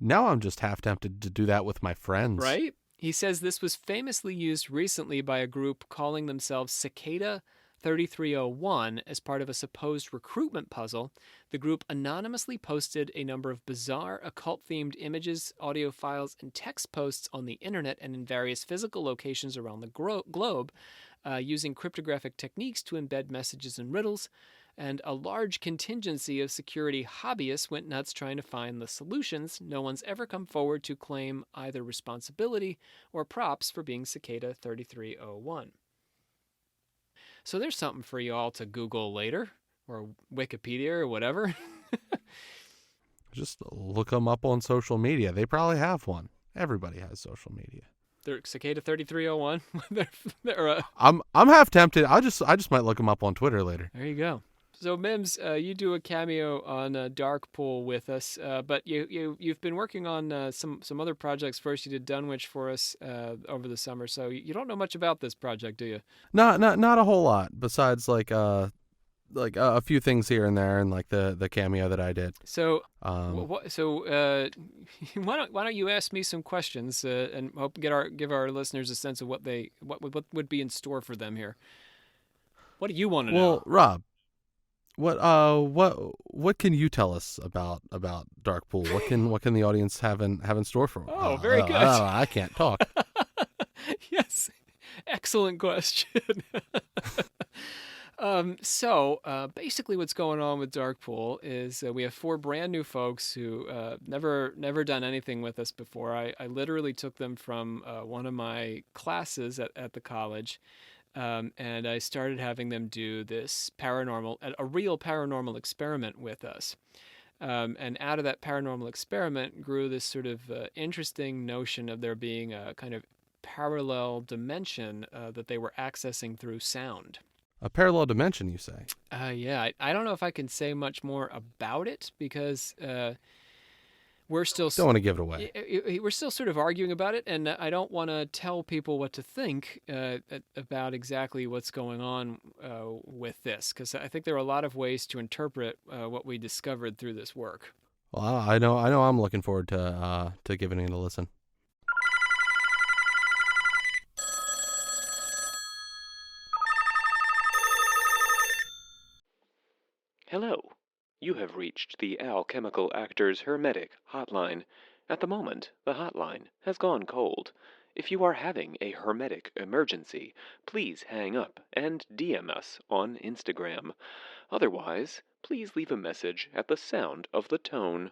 Now I'm just half tempted to do that with my friends. Right? He says this was famously used recently by a group calling themselves Cicada 3301 as part of a supposed recruitment puzzle. The group anonymously posted a number of bizarre occult-themed images, audio files, and text posts on the internet and in various physical locations around the globe, using cryptographic techniques to embed messages and riddles. And a large contingency of security hobbyists went nuts trying to find the solutions. No one's ever come forward to claim either responsibility or props for being Cicada 3301. So there's something for you all to Google later, or Wikipedia or whatever. Just look them up on social media. They probably have one. Everybody has social media. They're Cicada 3301. I'm half tempted. I just might look them up on Twitter later. There you go. So Mims, you do a cameo on Dark Pool with us, but you've been working on some other projects first. You did Dunwich for us over the summer, so you don't know much about this project, do you? Not a whole lot, besides like a few things here and there, and like the cameo that I did. So why don't you ask me some questions and hope give our listeners a sense of what would be in store for them here. What do you want to know? Well, Rob. What can you tell us about Dark Pool? What can the audience have in store for? Oh, very good. I can't talk. Yes, excellent question. So basically, what's going on with Dark Pool is we have 4 brand new folks who never done anything with us before. I literally took them from one of my classes at the college. And I started having them do this a real paranormal experiment with us. And out of that paranormal experiment grew this sort of interesting notion of there being a kind of parallel dimension that they were accessing through sound. A parallel dimension, you say? Yeah. I don't know if I can say much more about it because... We're still don't want to give it away. We're still sort of arguing about it, and I don't want to tell people what to think about exactly what's going on with this, because I think there are a lot of ways to interpret what we discovered through this work. Well, I know. I'm looking forward to giving it a listen. Hello. You have reached the Alchemical Actors Hermetic Hotline. At the moment, the hotline has gone cold. If you are having a hermetic emergency, please hang up and DM us on Instagram. Otherwise, please leave a message at the sound of the tone.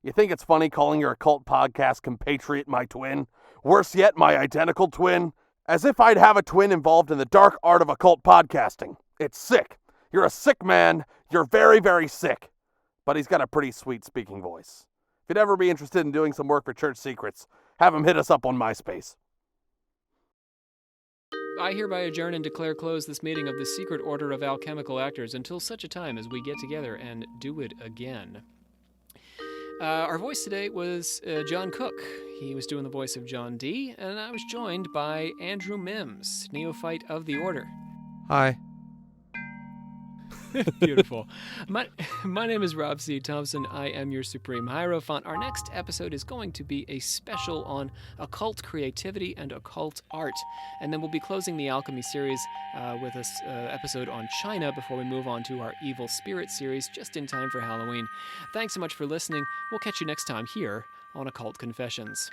You think it's funny calling your occult podcast compatriot my twin? Worse yet, my identical twin? As if I'd have a twin involved in the dark art of occult podcasting. It's sick. You're a sick man. You're very, very sick. But he's got a pretty sweet speaking voice. If you'd ever be interested in doing some work for Church Secrets, have him hit us up on MySpace. I hereby adjourn and declare closed this meeting of the Secret Order of Alchemical Actors until such a time as we get together and do it again. Our voice today was John Cook. He was doing the voice of John Dee, and I was joined by Andrew Mims, neophyte of the Order. Hi. Beautiful. My name is Rob C. Thompson. I am your Supreme Hierophant. Our next episode is going to be a special on occult creativity and occult art. And then we'll be closing the alchemy series with an episode on China before we move on to our evil spirit series just in time for Halloween. Thanks so much for listening. We'll catch you next time here on Occult Confessions.